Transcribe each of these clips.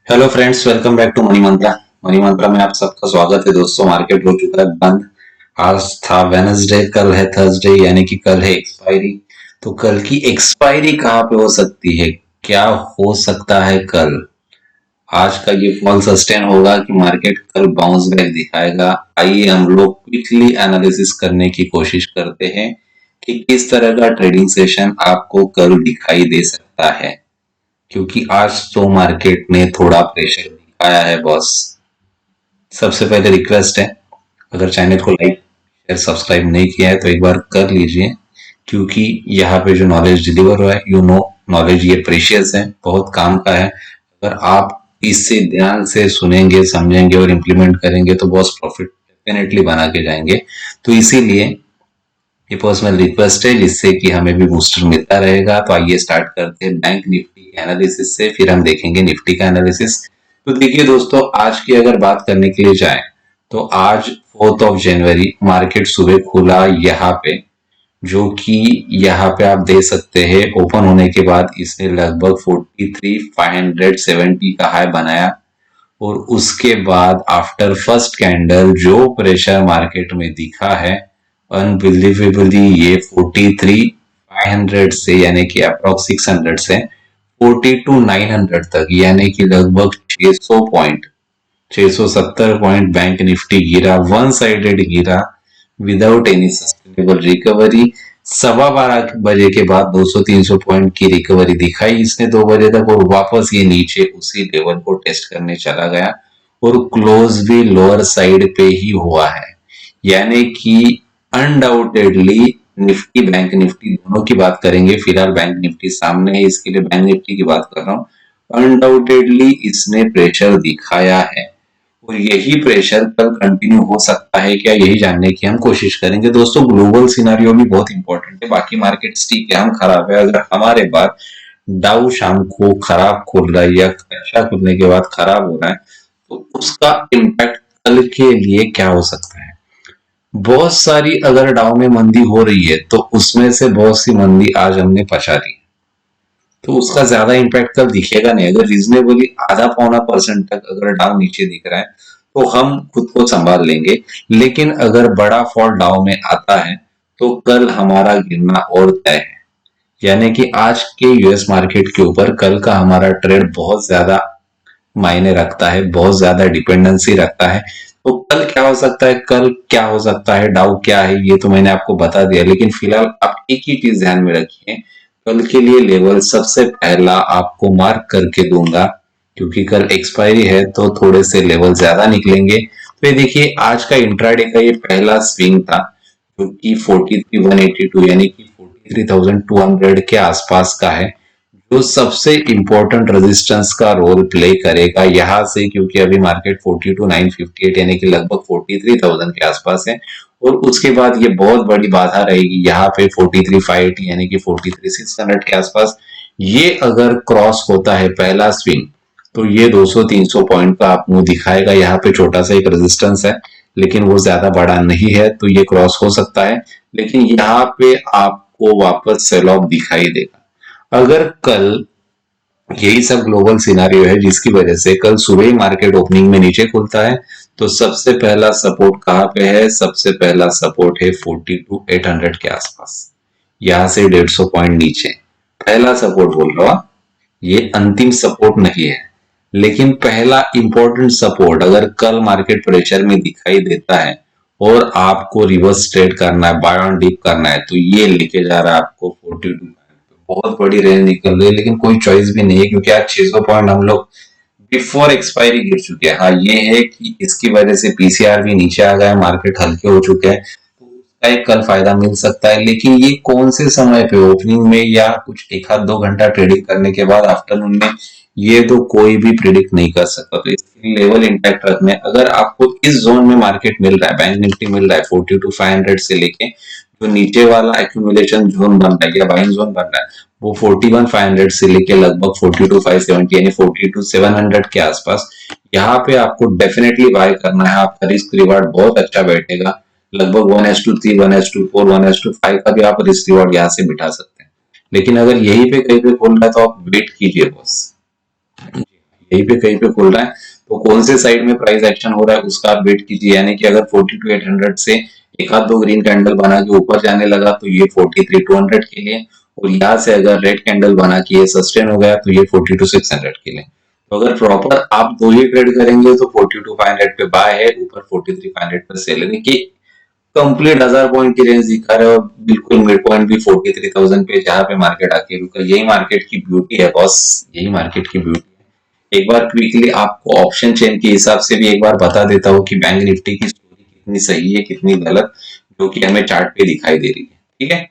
Hello friends, welcome back to money mantra. Money mantra में आप सबका स्वागत है। दोस्तों, मार्केट हो चुका है बंद। आज था वेनसडे, कल है थर्सडे, यानी कि कल है एक्सपायरी। तो कल की एक्सपायरी कहाँ पे हो सकती है, क्या हो सकता है कल? आज का ये फॉल सस्टेन होगा कि मार्केट कल बाउंस बैक दिखाएगा? आइए हम लोग क्विकली एनालिसिस करने की कोशिश करते हैं कि किस तरह का ट्रेडिंग सेशन आपको कल दिखाई दे सकता है। क्योंकि आज तो मार्केट ने थोड़ा प्रेशर दिखाया है बॉस। सबसे पहले रिक्वेस्ट है, अगर चैनल को लाइक शेयर सब्सक्राइब नहीं किया है तो एक बार कर लीजिए। क्योंकि यहाँ पे जो नॉलेज डिलीवर हुआ है, नॉलेज ये प्रेशियस है, बहुत काम का है। अगर आप इससे ध्यान से सुनेंगे, समझेंगे और इम्प्लीमेंट करेंगे तो बॉस प्रॉफिट डेफिनेटली बना के जाएंगे। तो इसीलिए ये पर्सनल रिक्वेस्ट है, जिससे कि हमें भी बूस्टर मिलता रहेगा। तो आइए स्टार्ट करते हैं बैंक निफ्टी के एनालिसिस से, फिर हम देखेंगे निफ्टी का एनालिसिस। तो देखिए दोस्तों, आज की अगर बात करने के लिए जाए तो आज 4 जनवरी मार्केट सुबह खुला यहाँ पे, जो कि यहाँ पे आप देख सकते हैं ओपन होने के बाद इसने लगभग 43,570 का हाई बनाया। और उसके बाद आफ्टर फर्स्ट कैंडल जो प्रेशर मार्केट में दिखा है, अनबिलीवेबली ये 43,500 से, यानी कि अप्रोक्स 600 से 42,900 तक, यानी कि लगभग 600 पॉइंट, 670 पॉइंट बैंक निफ्टी गिरा, वन साइडेड गिरा, विदाउट एनी सस्टेनेबल रिकवरी। 12:15 बजे के बाद 200-300 पॉइंट की रिकवरी दिखाई इसने 2 बजे तक, और वापस ये नीचे उसी लेवल को टेस्ट करने चला गया और क्लोज भी लोअर साइड पे ही हुआ है। यानी कि अनडाउटेडली निफ्टी बैंक निफ्टी दोनों की बात करेंगे, फिलहाल बैंक निफ्टी सामने है इसके लिए बैंक निफ्टी की बात कर रहा हूँ। अनडाउटेडली इसने प्रेशर दिखाया है और यही प्रेशर कल कंटिन्यू हो सकता है क्या, यही जानने की हम कोशिश करेंगे। दोस्तों, ग्लोबल सिनारियो भी बहुत इंपॉर्टेंट है। बाकी मार्केट्स ठीक है, हम खराब है, अगर हमारे बाद डाउ शाम को खराब खुल रहा है या अच्छा खुलने के बाद खराब हो रहा है तो उसका इम्पैक्ट कल के लिए क्या हो सकता है। बहुत सारी अगर डाउ में मंदी हो रही है तो उसमें से बहुत सी मंदी आज हमने पचा ली, तो उसका ज्यादा इम्पैक्ट कल दिखेगा नहीं। अगर रीजनेबली आधा पौना परसेंट तक अगर डाउन नीचे दिख रहा है तो हम खुद को संभाल लेंगे। लेकिन अगर बड़ा फॉल डाउन में आता है तो कल हमारा गिरना और तय है। यानी कि आज के यूएस मार्केट के ऊपर कल का हमारा ट्रेड बहुत ज्यादा मायने रखता है, बहुत ज्यादा डिपेंडेंसी रखता है। तो कल क्या हो सकता है, कल क्या हो सकता है, डाउ क्या है, ये तो मैंने आपको बता दिया। लेकिन फिलहाल आप एक ही चीज ध्यान में रखिए, कल के लिए लेवल सबसे पहला आपको मार्क करके दूंगा, क्योंकि कल एक्सपायरी है तो थोड़े से लेवल ज्यादा निकलेंगे। तो ये देखिए, आज का इंट्राडे का ये पहला स्विंग था, जो कि 43,182 यानी कि 43,200 के आसपास का है, जो सबसे इंपॉर्टेंट रेजिस्टेंस का रोल प्ले करेगा यहां से। क्योंकि अभी मार्केट 42,958 यानी कि लगभग 43,000 के आसपास है, और उसके बाद ये बहुत बड़ी बाधा रहेगी यहाँ पे 43,580 यानी कि 43,600 के आसपास। ये अगर क्रॉस होता है पहला स्विंग तो ये 200-300 पॉइंट का आप मुंह दिखाएगा। यहाँ पे छोटा सा एक रेजिस्टेंस है, लेकिन वो ज्यादा बड़ा नहीं है, तो ये क्रॉस हो सकता है। लेकिन यहाँ पे आपको वापस सेल ऑफ दिखाई देगा। अगर कल यही सब ग्लोबल सिनारियो है जिसकी वजह से कल सुबह ही मार्केट ओपनिंग में नीचे खुलता है, तो सबसे पहला सपोर्ट कहाँ पे है, सबसे पहला सपोर्ट है 42,800 के आसपास। यहां से 150 पॉइंट नीचे पहला सपोर्ट बोल रहा हूं, ये अंतिम सपोर्ट नहीं है। लेकिन पहला इंपॉर्टेंट सपोर्ट अगर कल मार्केट प्रेशर में दिखाई देता है और आपको रिवर्स ट्रेड करना है, बाय ऑन डिप करना है, तो ये लेके जा रहा है आपको 42। बहुत बड़ी रेंज निकल रही है, लेकिन कोई चॉइस भी नहीं है, क्योंकि आज 600 पॉइंट हम लोग बिफोर एक्सपायरी गिर चुके हैं। हाँ, ये है कि इसकी वजह से पीसीआर भी नीचे आ गया, मार्केट हल्के हो चुके हैं, तो उसका एक कल फायदा मिल सकता है। लेकिन ये कौन से समय पे, ओपनिंग में या कुछ एक आध 2 घंटा ट्रेडिंग करने के बाद आफ्टरनून में, ये तो कोई भी प्रिडिक्ट नहीं कर सकता। तो इसके लेवल इंटैक्ट रखने, अगर आपको इस जोन में मार्केट मिल रहा है, बैंक निफ्टी मिल रहा है 42,500 से लेके जो नीचे वाला एक्यूमुलेशन जोन बन रहा है या बाइंग जोन बन रहा है, वो 41,500 से लेके लगभग 42,570 यानी 42,700 के आसपास, यहाँ पे आपको डेफिनेटली बाय करना है। आपका रिस्क रिवार्ड बहुत अच्छा बैठेगा, लगभग 1:3, 1:4, 1:5 का भी आप रिस्क रिवार्ड यहाँ से बिठा सकते हैं। लेकिन अगर यही पे कहीं पे खोल रहा है तो आप वेट कीजिए बस। यहीं पे कहीं पे खुल रहा है, तो कौन से साइड में प्राइस एक्शन हो रहा है उसका आप वेट कीजिए। यानी कि अगर 42,800 से एक आध दो ग्रीन कैंडल बना के ऊपर जाने लगा तो ये 43,200 के लिए, और यहाँ से अगर रेड कैंडल बना के ये सस्टेन हो गया तो ये 42,600 के लिए। तो अगर प्रॉपर आप दो ही ट्रेड करेंगे तो 42,500 पे बाय है, ऊपर 43,500 पे सेल है। देखिए कंप्लीट 1000 पॉइंट की रेंज दिखा रहे हो, बिल्कुल मिड पॉइंट भी 43,000 पे जहां पे मार्केट आके रुका। यही मार्केट की ब्यूटी है बॉस, यही मार्केट की ब्यूटी है। एक बार क्विकली आपको ऑप्शन चेन के हिसाब से भी एक बार बता देता हूँ कि बैंक निफ्टी की स्टोरी कितनी सही है कितनी गलत, जो कि हमें चार्ट पे दिखाई दे रही है। ठीक है,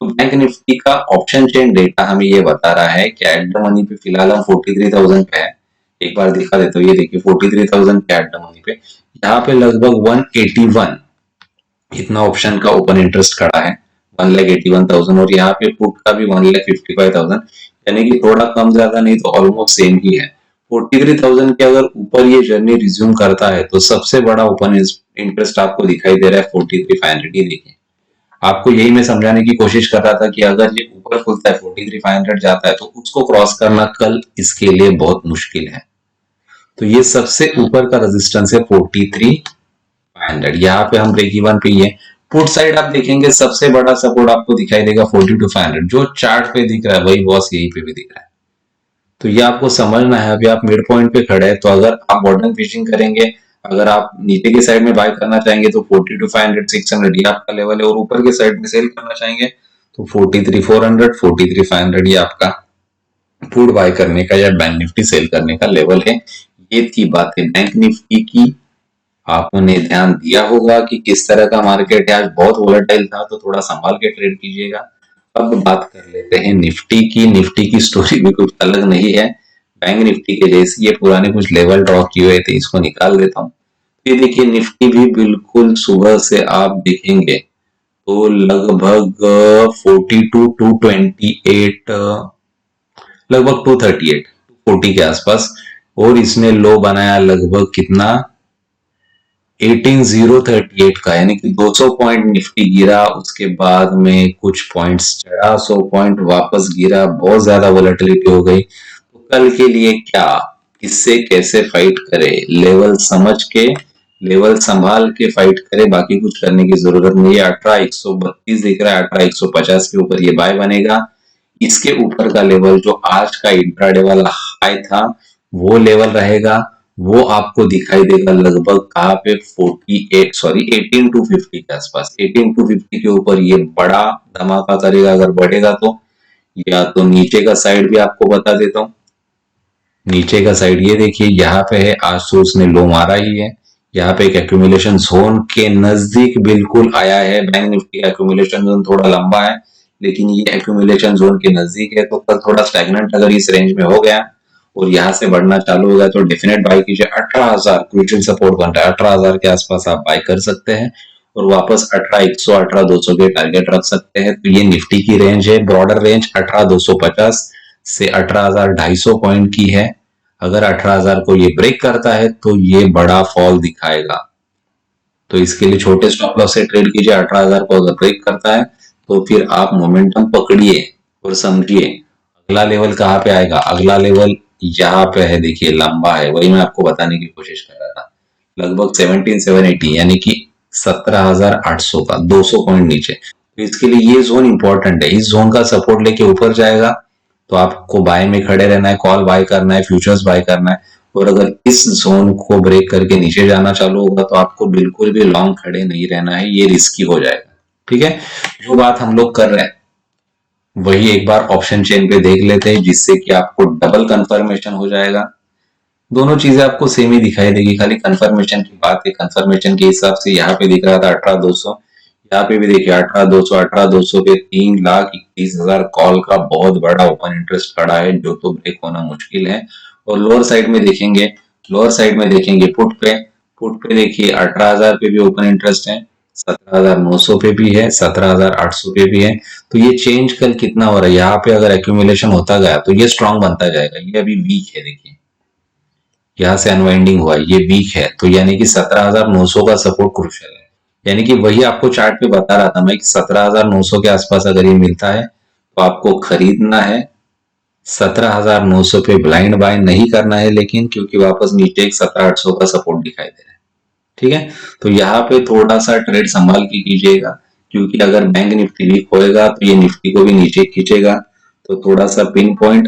तो बैंक निफ्टी का ऑप्शन चेन डेटा हमें ये बता रहा है कि एट द मनी पे फिलहाल हम 43,000 पे है। एक बार दिखा देता हूँ, ये देखिए 43,000 पे एट द मनी पे, यहाँ पे लगभग 181 इतना ऑप्शन का ओपन इंटरेस्ट खड़ा है, 1,81,000, और यहाँ पे पुट का भी 1,55,000, यानी कि थोड़ा कम ज्यादा नहीं तो ऑलमोस्ट सेम ही है। 43,000 के अगर ऊपर ये जर्नी रिज्यूम करता है तो सबसे बड़ा ओपन इंटरेस्ट आपको दिखाई दे रहा है 43,500। ये देखिए, आपको यही मैं समझाने की कोशिश कर रहा था कि अगर ये ऊपर खुलता है 43,500 जाता है तो उसको क्रॉस करना कल इसके लिए बहुत मुश्किल है। तो ये सबसे ऊपर का रेजिस्टेंस है 43,500, यहाँ पे हम ब्रेक इवन पे ही है। पुट साइड आप देखेंगे सबसे बड़ा सपोर्ट आपको दिखाई देगा 42,500, जो चार्ट पे दिख रहा है वही बॉस यहीं पे भी दिख रहा है। तो ये आपको समझना है, अभी आप मिड पॉइंट पे खड़े हैं तो अगर आप बॉटम फिशिंग करेंगे, अगर आप नीचे के साइड में बाय करना चाहेंगे तो 42,500 600 ये आपका लेवल है, और ऊपर के साइड में सेल करना चाहेंगे तो 43,400 43,500 ये आपका पुट बाय करने का या बैंक निफ्टी सेल करने का लेवल है। ये थी बातें बैंक निफ्टी की। आपने ध्यान दिया होगा कि किस तरह का मार्केट है, आज बहुत वोलेटाइल था तो थोड़ा संभाल के ट्रेड कीजिएगा। अब बात कर लेते हैं निफ्टी की। निफ्टी की स्टोरी भी कुछ अलग नहीं है, बैंक निफ्टी के जैसी। ये पुराने कुछ लेवल ड्रॉ किए हुए थे, इसको निकाल देता हूँ। ये देखिए निफ्टी भी बिल्कुल सुबह से आप देखेंगे तो लगभग 42,228, लगभग 238 40 के आसपास, और इसने लो बनाया लगभग कितना 18,038 का, यानी कि 200 पॉइंट निफ्टी गिरा, उसके बाद में कुछ पॉइंट्स चढ़ा, 100 पॉइंट वापस गिरा, बहुत ज्यादा वोलेटिलिटी हो गई। तो कल के लिए क्या, इससे कैसे फाइट करे, लेवल समझ के लेवल संभाल के फाइट करे, बाकी कुछ करने की जरूरत नहीं है। 18,132 दिख रहा है, 18,150 के ऊपर ये बाय बनेगा। इसके ऊपर का लेवल जो आज का इंट्राडे वाला हाई था वो लेवल रहेगा, वो आपको दिखाई देगा लगभग कहाँ पे 18,250 के आसपास। 18,250 के ऊपर ये बड़ा धमाका करेगा अगर बढ़ेगा तो। या तो नीचे का साइड भी आपको बता देता हूँ, नीचे का साइड ये देखिए यहाँ पे है, आज तो उसने लो मारा ही है। यहाँ पे एक एक्यूमुलेशन जोन के नजदीक बिल्कुल आया है। बैंक निफ्टी का एक्यूमुलेशन जोन थोड़ा लंबा है लेकिन ये एक्यूमुलेशन जोन के नजदीक है, तो कल थोड़ा स्टैग्नेंट अगर इस रेंज में हो गया और यहाँ से बढ़ना चालू हो गया तो डेफिनेट बाय कीजिए। 18,000 क्रूशियल सपोर्ट बन रहा है, 18,000 के आसपास आप बाय कर सकते हैं और वापस 18,100 18,200 के टारगेट रख सकते हैं। तो ये निफ्टी की रेंज है, ब्रॉडर रेंज 18,250 से 18,250 पॉइंट की है। अगर 18,000 को ये ब्रेक करता है तो ये बड़ा फॉल दिखाएगा, तो इसके लिए छोटे स्टॉप लॉस से ट्रेड कीजिए। 18,000 को अगर ब्रेक करता है तो फिर आप मोमेंटम पकड़िए और समझिए अगला लेवल कहाँ पे आएगा। अगला लेवल यहाँ पे है, देखिए लंबा है, वही मैं आपको बताने की कोशिश कर रहा था। लगभग 17,780 यानी कि 17,800 का 200 पॉइंट नीचे। तो इसके लिए ये जोन इंपॉर्टेंट है, इस जोन का सपोर्ट लेके ऊपर जाएगा तो आपको बाय में खड़े रहना है, कॉल बाय करना है, फ्यूचर्स बाय करना है। और अगर इस जोन को ब्रेक करके नीचे जाना चालू होगा तो आपको बिल्कुल भी लॉन्ग खड़े नहीं रहना है, ये रिस्की हो जाएगा। ठीक है, जो बात हम लोग कर रहे हैं वही एक बार ऑप्शन चेन पे देख लेते हैं, जिससे कि आपको डबल कंफर्मेशन हो जाएगा। दोनों चीजें आपको सेम ही दिखाई देगी, खाली कंफर्मेशन की बात है। कंफर्मेशन के हिसाब से यहाँ पे दिख रहा था 18,200, यहाँ पे भी देखिए 18,200 पे 3,31,000 कॉल का बहुत बड़ा ओपन इंटरेस्ट खड़ा है, जो तो ब्रेक होना मुश्किल है। और लोअर साइड में देखेंगे, पुट पे देखिए 18,000 पे भी ओपन इंटरेस्ट है, 17,900 पे भी है, 17,800 पे भी है। तो ये चेंज कल कितना हो रहा है, यहाँ पे अगर एक्यूमुलेशन होता गया तो ये स्ट्रॉन्ग बनता जाएगा। ये अभी वीक है, देखिए यहाँ से अनवाइंडिंग हुआ, ये वीक है, तो यानी कि 17,900 का सपोर्ट क्रूशियल है। यानी कि वही आपको चार्ट पे बता रहा था मैं कि 17,900 के आसपास अगर ये मिलता है तो आपको खरीदना है, 17,900 पे ब्लाइंड बाय नहीं करना है, लेकिन क्योंकि वापस नीचे एक 17,800 का सपोर्ट दिखाई दे रहा है। ठीक है, तो यहाँ पे थोड़ा सा ट्रेड संभाल के कीजिएगा, क्योंकि अगर बैंक निफ्टी वीक होएगा तो ये निफ्टी को भी नीचे खींचेगा। तो थोड़ा सा पिन पॉइंट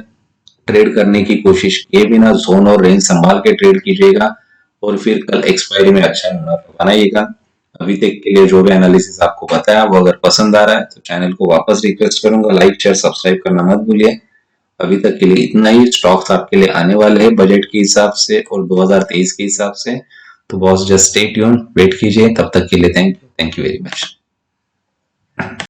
ट्रेड करने की कोशिश किए बिना जोन और रेंज संभाल के ट्रेड कीजिएगा, और फिर कल एक्सपायरी में अच्छा मुनाफा बनाइएगा। अभी तक के लिए जो भी एनालिसिस आपको बताया वो अगर पसंद आ रहा है तो चैनल को वापस रिक्वेस्ट करूंगा, लाइक शेयर सब्सक्राइब करना मत भूलिए। अभी तक के लिए इतना ही। स्टॉक्स आपके लिए आने वाले हैं बजट के हिसाब से और 2023 के हिसाब से। तो boss just stay tune, wait कीजिए। तब तक के लिए थैंक यू वेरी मच।